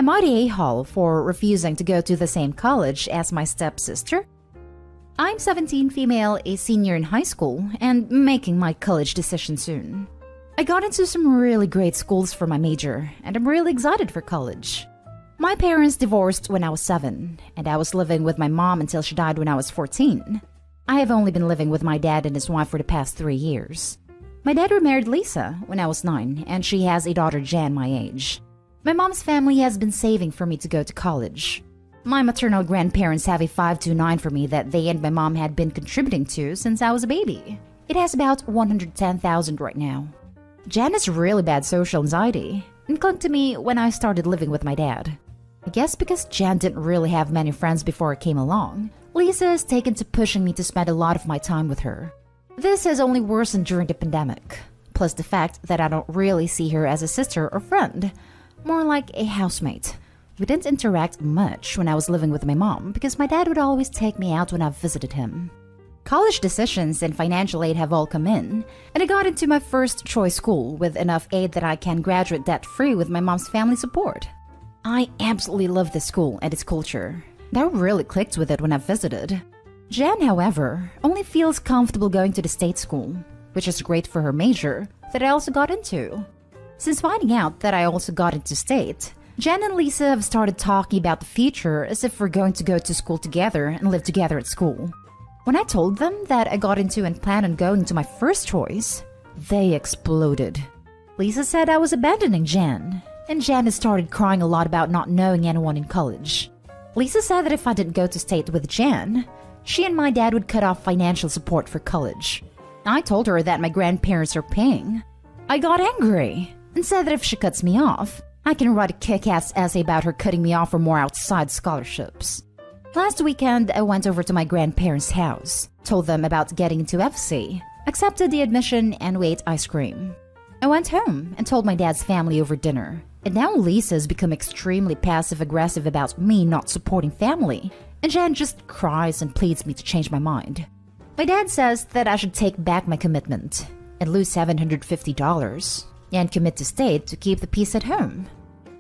Am I the a-hole for refusing to go to the same college as my stepsister? I'm 17, female, a senior in high school, and making my college decision soon. I got into some really great schools for my major, and I'm really excited for college. My parents divorced when I was 7, and I was living with my mom until she died when I was 14. I have only been living with my dad and his wife for the past 3 years. My dad remarried Lisa when I was 9, and she has a daughter, Jan, my age. My mom's family has been saving for me to go to college. My maternal grandparents have a 529 for me that they and my mom had been contributing to since I was a baby. It has about 110,000 right now. Jan has really bad social anxiety and clung to me when I started living with my dad. I guess because Jan didn't really have many friends before I came along, Lisa has taken to pushing me to spend a lot of my time with her. This has only worsened during the pandemic, plus the fact that I don't really see her as a sister or friend, more like a housemate. We didn't interact much when I was living with my mom because my dad would always take me out when I visited him. College decisions and financial aid have all come in, and I got into my first choice school with enough aid that I can graduate debt-free with my mom's family support. I absolutely love this school and its culture. I really clicked with it when I visited. Jan, however, only feels comfortable going to the state school, which is great for her major that I also got into. Since finding out that I also got into state, Jan and Lisa have started talking about the future as if we're going to go to school together and live together at school. When I told them that I got into and planned on going to my first choice, they exploded. Lisa said I was abandoning Jan, and Jan has started crying a lot about not knowing anyone in college. Lisa said that if I didn't go to state with Jan, she and my dad would cut off financial support for college. I told her that my grandparents are paying. I got angry and said that if she cuts me off, I can write a kick-ass essay about her cutting me off for more outside scholarships. Last weekend, I went over to my grandparents' house, told them about getting into FC, accepted the admission, and we ate ice cream. I went home and told my dad's family over dinner, and now Lisa's become extremely passive-aggressive about me not supporting family, and Jan just cries and pleads me to change my mind. My dad says that I should take back my commitment and lose $750 and commit to state to keep the peace at home.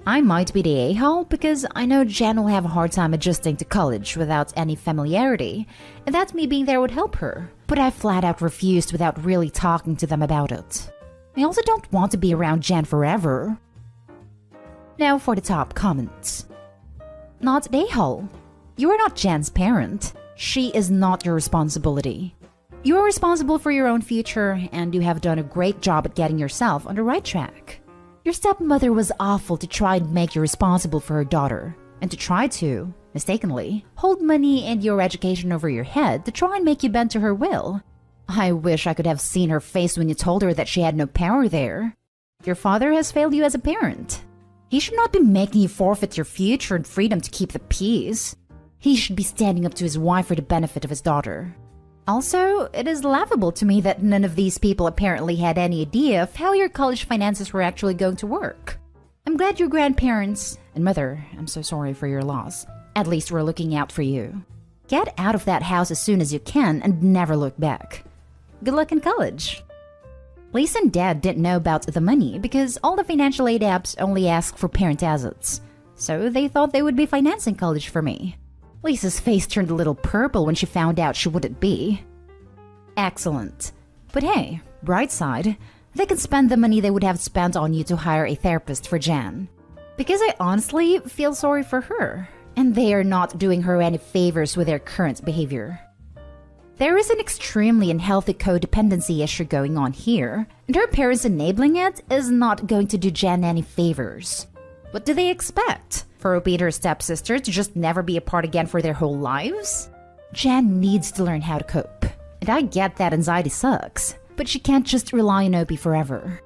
I might be the a-hole because I know Jan will have a hard time adjusting to college without any familiarity, and that me being there would help her, but I flat out refused without really talking to them about it. I also don't want to be around Jan forever. Now for the top comments. Not the a-hole. You are not Jan's parent. She is not your responsibility. You are responsible for your own future, and you have done a great job at getting yourself on the right track. Your stepmother was awful to try and make you responsible for her daughter, and to try to, mistakenly, hold money and your education over your head to try and make you bend to her will. I wish I could have seen her face when you told her that she had no power there. Your father has failed you as a parent. He should not be making you forfeit your future and freedom to keep the peace. He should be standing up to his wife for the benefit of his daughter. Also, it is laughable to me that none of these people apparently had any idea of how your college finances were actually going to work. I'm glad your grandparents and mother, I'm so sorry for your loss, at least were looking out for you. Get out of that house as soon as you can and never look back. Good luck in college. Lisa and Dad didn't know about the money because all the financial aid apps only ask for parent assets, so they thought they would be financing college for me. Lisa's face turned a little purple when she found out she wouldn't be. Excellent. But hey, bright side, they can spend the money they would have spent on you to hire a therapist for Jan. Because I honestly feel sorry for her, and they are not doing her any favors with their current behavior. There is an extremely unhealthy codependency issue going on here, and her parents enabling it is not going to do Jan any favors. What do they expect? For Opie and her stepsister to just never be apart again for their whole lives? Jan needs to learn how to cope. And I get that anxiety sucks, but she can't just rely on Opie forever.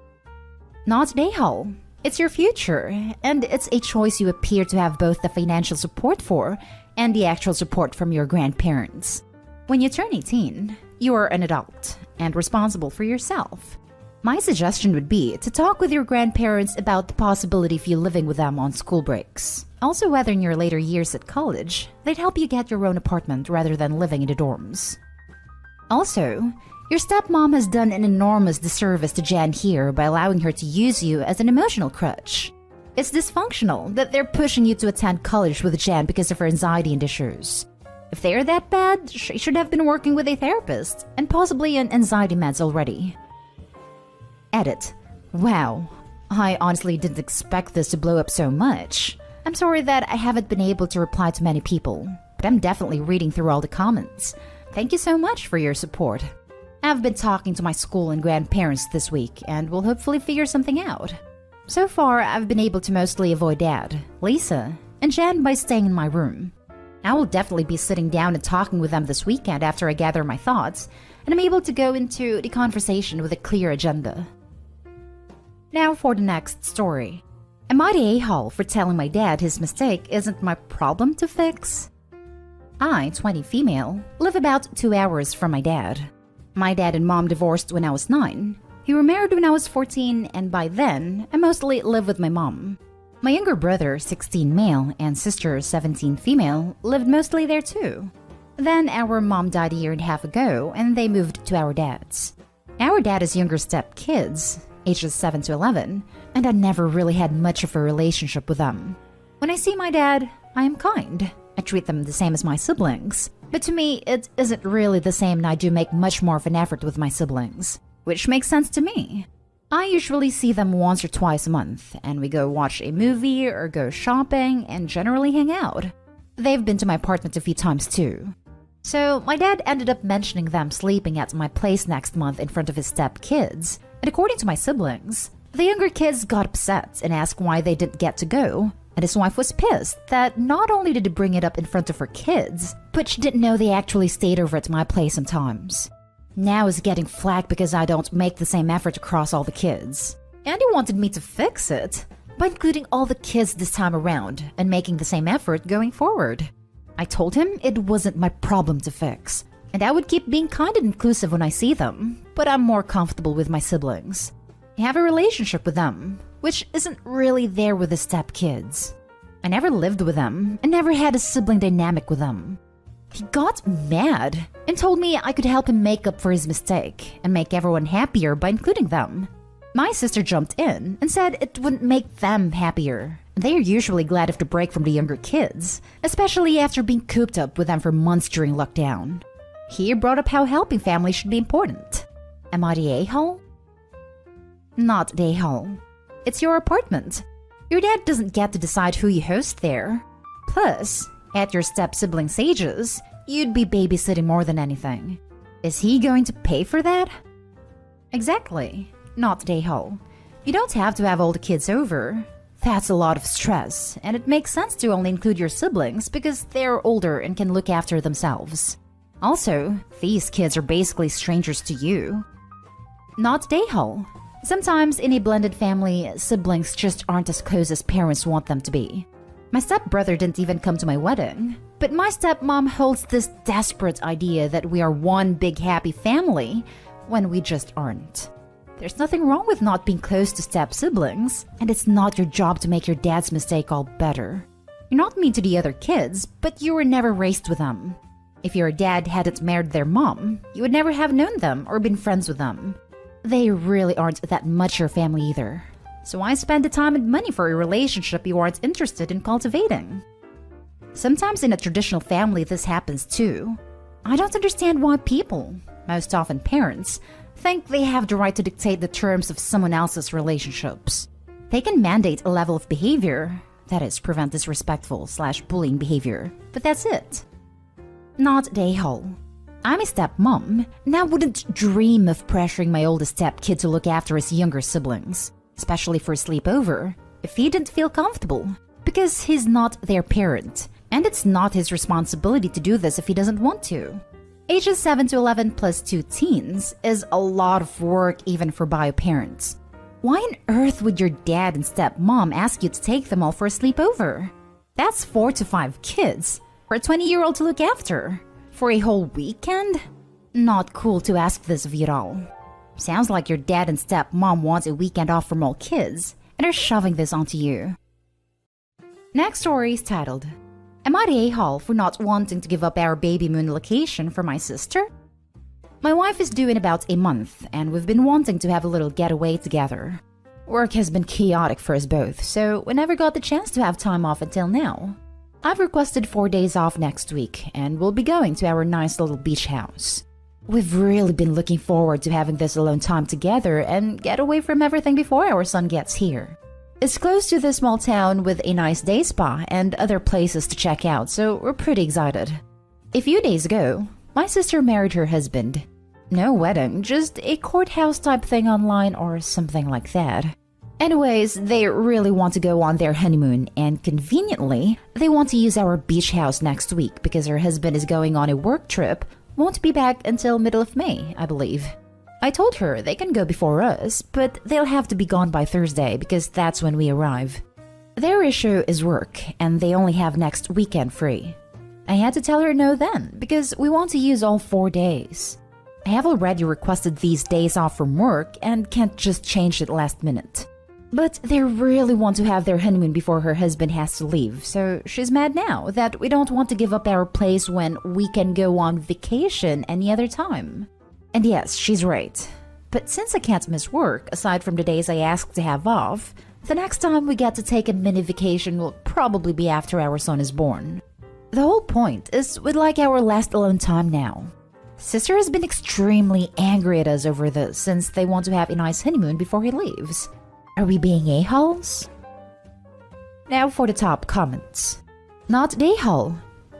Not a-hole. It's your future, and it's a choice you appear to have both the financial support for and the actual support from your grandparents. When you turn 18, you are an adult and responsible for yourself. My suggestion would be to talk with your grandparents about the possibility of you living with them on school breaks. Also, whether in your later years at college, they'd help you get your own apartment rather than living in the dorms. Also, your stepmom has done an enormous disservice to Jan here by allowing her to use you as an emotional crutch. It's dysfunctional that they're pushing you to attend college with Jan because of her anxiety and issues. If they're that bad, she should have been working with a therapist and possibly on anxiety meds already. Edit. Wow. I honestly didn't expect this to blow up so much. I'm sorry that I haven't been able to reply to many people, but I'm definitely reading through all the comments. Thank you so much for your support. I've been talking to my school and grandparents this week and will hopefully figure something out. So far, I've been able to mostly avoid Dad, Lisa, and Jan by staying in my room. I will definitely be sitting down and talking with them this weekend after I gather my thoughts, and I'm able to go into the conversation with a clear agenda. Now for the next story. Am I the a-hole for telling my dad his mistake isn't my problem to fix? I, 20 female, live about 2 hours from my dad. My dad and mom divorced when I was 9. He remarried when I was 14, and by then, I mostly live with my mom. My younger brother, 16 male, and sister, 17 female, lived mostly there too. Then our mom died a year and a half ago, and they moved to our dad's. Our dad has younger step kids, ages 7 to 11, and I never really had much of a relationship with them. When I see my dad, I am kind. I treat them the same as my siblings. But to me, it isn't really the same, and I do make much more of an effort with my siblings, which makes sense to me. I usually see them once or twice a month, and we go watch a movie or go shopping and generally hang out. They've been to my apartment a few times too. So my dad ended up mentioning them sleeping at my place next month in front of his step kids. And according to my siblings, the younger kids got upset and asked why they didn't get to go. And his wife was pissed that not only did he bring it up in front of her kids, but she didn't know they actually stayed over at my place sometimes. Now he's getting flack because I don't make the same effort across all the kids. And he wanted me to fix it by including all the kids this time around and making the same effort going forward. I told him it wasn't my problem to fix, and I would keep being kind and inclusive when I see them, but I'm more comfortable with my siblings. I have a relationship with them, which isn't really there with the step kids. I never lived with them and never had a sibling dynamic with them. He got mad and told me I could help him make up for his mistake and make everyone happier by including them. My sister jumped in and said it wouldn't make them happier. They are usually glad of the break from the younger kids, especially after being cooped up with them for months during lockdown. He brought up how helping family should be important. Am I the a-hole? Not the a-hole. It's your apartment. Your dad doesn't get to decide who you host there. Plus, at your step-sibling's ages, you'd be babysitting more than anything. Is he going to pay for that? Exactly. Not the a-hole. You don't have to have all the kids over. That's a lot of stress, and it makes sense to only include your siblings because they're older and can look after themselves. Also, these kids are basically strangers to you. Not the a-hole. Sometimes in a blended family, siblings just aren't as close as parents want them to be. My stepbrother didn't even come to my wedding, but my stepmom holds this desperate idea that we are one big happy family when we just aren't. There's nothing wrong with not being close to step-siblings, and it's not your job to make your dad's mistake all better. You're not mean to the other kids, but you were never raised with them. If your dad hadn't married their mom, you would never have known them or been friends with them. They really aren't that much your family either. So why spend the time and money for a relationship you aren't interested in cultivating? Sometimes in a traditional family this happens too. I don't understand why people, most often parents, think they have the right to dictate the terms of someone else's relationships. They can mandate a level of behavior, that is, prevent disrespectful/bullying behavior, but that's it. Not the a-hole. I'm a stepmom, and I wouldn't dream of pressuring my oldest stepkid to look after his younger siblings, especially for a sleepover, if he didn't feel comfortable, because he's not their parent, and it's not his responsibility to do this if he doesn't want to. Ages 7 to 11 plus 2 teens is a lot of work even for bio parents. Why on earth would your dad and stepmom ask you to take them all for a sleepover? That's 4 to 5 kids for a 20-year-old to look after. For a whole weekend? Not cool to ask this of you at all. Sounds like your dad and stepmom want a weekend off from all kids and are shoving this onto you. Next story is titled, Am I the a-hole for not wanting to give up our baby moon location for my sister? My wife is due in about a month, and we've been wanting to have a little getaway together. Work has been chaotic for us both, so we never got the chance to have time off until now. I've requested 4 days off next week, and we'll be going to our nice little beach house. We've really been looking forward to having this alone time together and get away from everything before our son gets here. It's close to the small town with a nice day spa and other places to check out, so we're pretty excited. A few days ago, my sister married her husband. No wedding, just a courthouse type thing online or something like that. Anyways, they really want to go on their honeymoon, and conveniently, they want to use our beach house next week because her husband is going on a work trip, won't be back until middle of May, I believe. I told her they can go before us, but they'll have to be gone by Thursday because that's when we arrive. Their issue is work, and they only have next weekend free. I had to tell her no then, because we want to use all 4 days. I have already requested these days off from work and can't just change it last minute. But they really want to have their honeymoon before her husband has to leave, so she's mad now that we don't want to give up our place when we can go on vacation any other time. And yes, she's right. But since I can't miss work, aside from the days I asked to have off, the next time we get to take a mini vacation will probably be after our son is born. The whole point is we'd like our last alone time now. Sister has been extremely angry at us over this since they want to have a nice honeymoon before he leaves. Are we being a-holes? Now for the top comments. Not a-hole.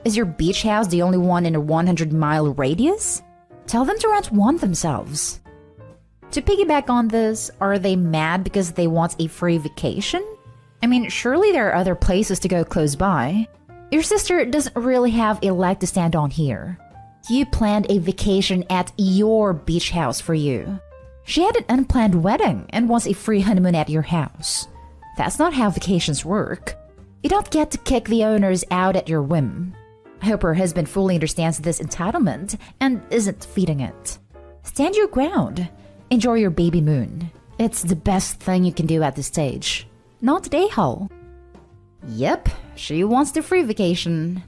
Is your beach house the only one in a 100-mile radius? Tell them to rent one themselves. To piggyback on this, are they mad because they want a free vacation? I mean, surely there are other places to go close by. Your sister doesn't really have a leg to stand on here. You planned a vacation at your beach house for you. She had an unplanned wedding and wants a free honeymoon at your house. That's not how vacations work. You don't get to kick the owners out at your whim. I hope her husband fully understands this entitlement and isn't feeding it. Stand your ground. Enjoy your baby moon. It's the best thing you can do at this stage. Not a-hole. Yep, she wants the free vacation.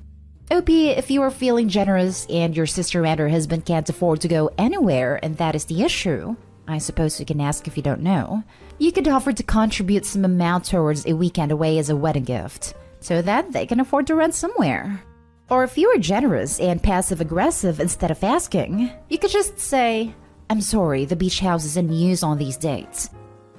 OP, if you are feeling generous and your sister and her husband can't afford to go anywhere and that is the issue, I suppose you can ask if you don't know, you could offer to contribute some amount towards a weekend away as a wedding gift, so that they can afford to rent somewhere. Or if you are generous and passive-aggressive instead of asking, you could just say, I'm sorry, the beach house is in use on these dates.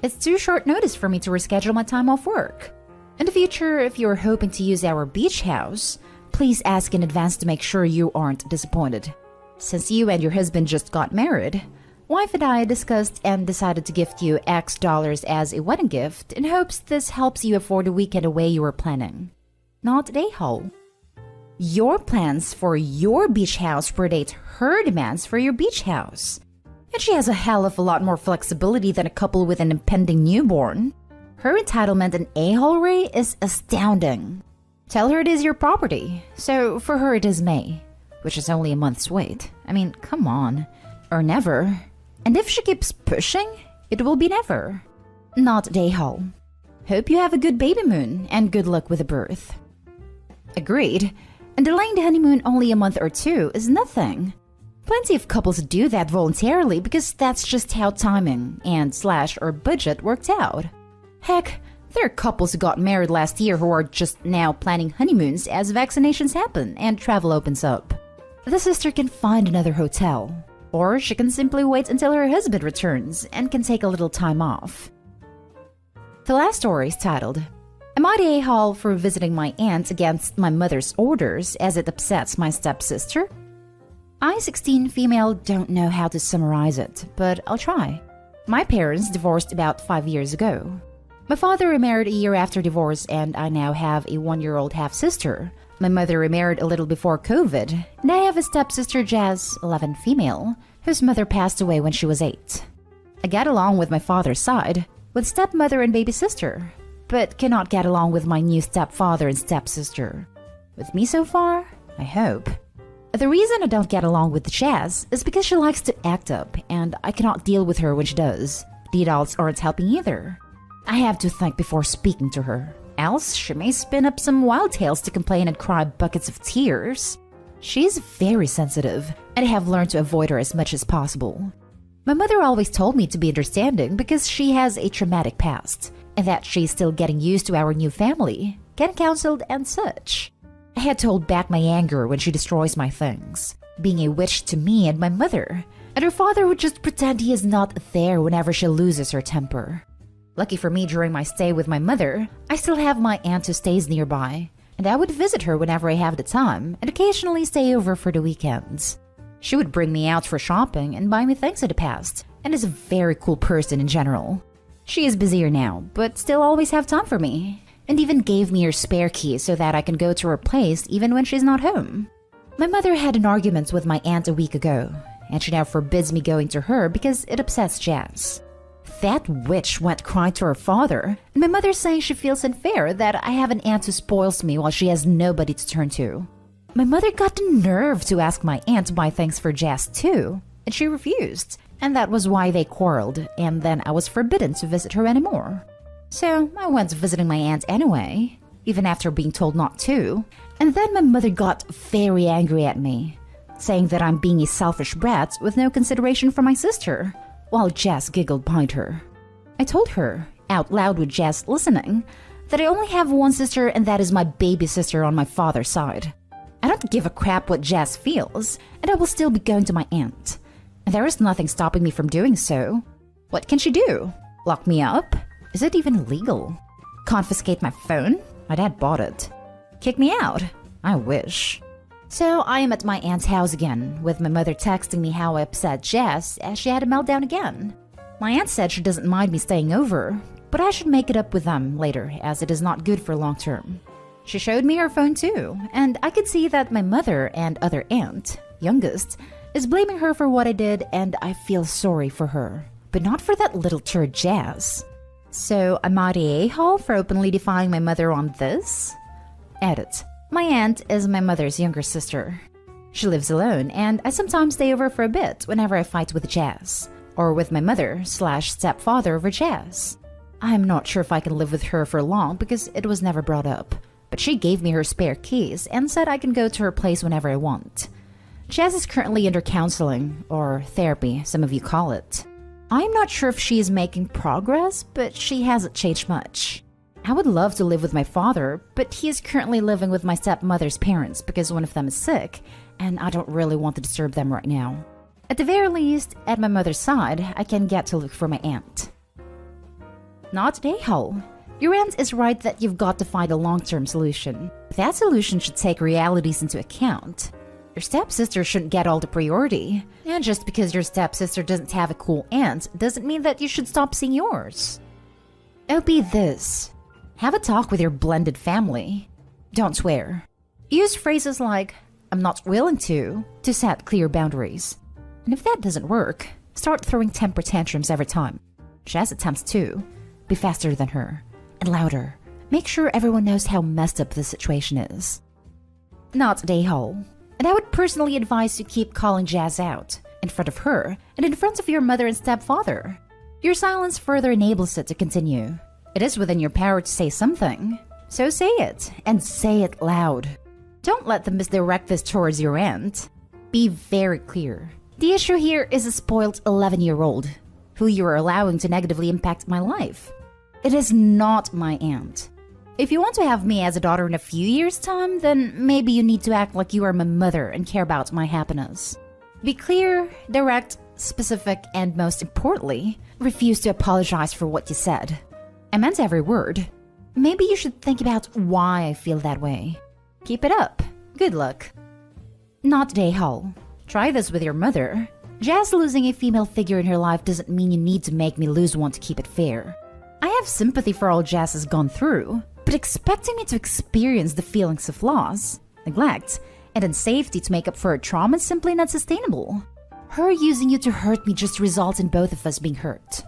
It's too short notice for me to reschedule my time off work. In the future, if you are hoping to use our beach house, please ask in advance to make sure you aren't disappointed. Since you and your husband just got married, wife and I discussed and decided to gift you X dollars as a wedding gift in hopes this helps you afford the weekend away you were planning. Not a-hole. Your plans for your beach house predate her demands for your beach house. And she has a hell of a lot more flexibility than a couple with an impending newborn. Her entitlement and a-holery is astounding. Tell her it is your property, so for her it is May, which is only a month's wait. I mean, come on. Or never. And if she keeps pushing, it will be never. Not a-hole. Hope you have a good baby moon and good luck with the birth. Agreed. And delaying the honeymoon only a month or two is nothing. Plenty of couples do that voluntarily because that's just how timing and / or budget worked out. Heck, there are couples who got married last year who are just now planning honeymoons as vaccinations happen and travel opens up. The sister can find another hotel, or she can simply wait until her husband returns and can take a little time off. The last story is titled, Am I the a-hole for visiting my aunt against my mother's orders as it upsets my stepsister? I, 16 female, don't know how to summarize it, but I'll try. My parents divorced about 5 years ago. My father remarried a year after divorce and I now have a 1-year-old half-sister. My mother remarried a little before COVID, and I have a stepsister, Jazz, 11 female, whose mother passed away when she was 8. I get along with my father's side, with stepmother and baby sister, but cannot get along with my new stepfather and stepsister. With me so far? I hope. The reason I don't get along with Jazz is because she likes to act up, and I cannot deal with her when she does. The adults aren't helping either. I have to think before speaking to her, else she may spin up some wild tales to complain and cry buckets of tears. She's very sensitive, and I have learned to avoid her as much as possible. My mother always told me to be understanding because she has a traumatic past, and that she's still getting used to our new family, getting counseled and such. I had to hold back my anger when she destroys my things, being a witch to me and my mother, and her father would just pretend he is not there whenever she loses her temper. Lucky for me, during my stay with my mother, I still have my aunt who stays nearby, and I would visit her whenever I have the time and occasionally stay over for the weekends. She would bring me out for shopping and buy me things in the past, and is a very cool person in general. She is busier now, but still always have time for me, and even gave me her spare key so that I can go to her place even when she's not home. My mother had an argument with my aunt a week ago, and she now forbids me going to her because it upsets Jazz. That witch went crying to her father, and my mother's saying she feels unfair that I have an aunt who spoils me while she has nobody to turn to. My mother got the nerve to ask my aunt to buy things for Jazz too, and she refused, and that was why they quarreled, and then I was forbidden to visit her anymore. So I went visiting my aunt anyway, even after being told not to, and then my mother got very angry at me, saying that I'm being a selfish brat with no consideration for my sister, while Jess giggled behind her. I told her, out loud with Jess listening, that I only have one sister and that is my baby sister on my father's side. I don't give a crap what Jess feels, and I will still be going to my aunt. And there is nothing stopping me from doing so. What can she do? Lock me up? Is it even legal? Confiscate my phone? My dad bought it. Kick me out? I wish. So I am at my aunt's house again, with my mother texting me how I upset Jess as she had a meltdown again. My aunt said she doesn't mind me staying over, but I should make it up with them later as it is not good for long term. She showed me her phone too, and I could see that my mother and other aunt, youngest, is blaming her for what I did, and I feel sorry for her. But not for that little turd Jazz. So am I the a-hole for openly defying my mother on this? Edit. My aunt is my mother's younger sister. She lives alone, and I sometimes stay over for a bit whenever I fight with Jazz, or with my mother/stepfather over Jazz. I'm not sure if I can live with her for long because it was never brought up, but she gave me her spare keys and said I can go to her place whenever I want. Jazz is currently under counseling, or therapy, some of you call it. I'm not sure if she is making progress, but she hasn't changed much. I would love to live with my father, but he is currently living with my stepmother's parents because one of them is sick, and I don't really want to disturb them right now. At the very least, at my mother's side, I can get to look for my aunt. Not a hole. Your aunt is right that you've got to find a long-term solution. That solution should take realities into account. Your stepsister shouldn't get all the priority. And just because your stepsister doesn't have a cool aunt doesn't mean that you should stop seeing yours. OB this. Have a talk with your blended family. Don't swear. Use phrases like, I'm not willing to set clear boundaries. And if that doesn't work, start throwing temper tantrums every time. Jazz attempts to. Be faster than her. And louder. Make sure everyone knows how messed up the situation is. Not a hole. And I would personally advise you keep calling Jazz out, in front of her, and in front of your mother and stepfather. Your silence further enables it to continue. It is within your power to say something. So say it, and say it loud. Don't let them misdirect this towards your aunt. Be very clear. The issue here is a spoiled 11-year-old, who you are allowing to negatively impact my life. It is not my aunt. If you want to have me as a daughter in a few years' time, then maybe you need to act like you are my mother and care about my happiness. Be clear, direct, specific, and most importantly, refuse to apologize for what you said. I meant every word. Maybe you should think about why I feel that way. Keep it up. Good luck. Not a hole. Try this with your mother. Jazz losing a female figure in her life doesn't mean you need to make me lose one to keep it fair. I have sympathy for all Jazz has gone through, but expecting me to experience the feelings of loss, neglect, and unsafety to make up for her trauma is simply not sustainable. Her using you to hurt me just results in both of us being hurt.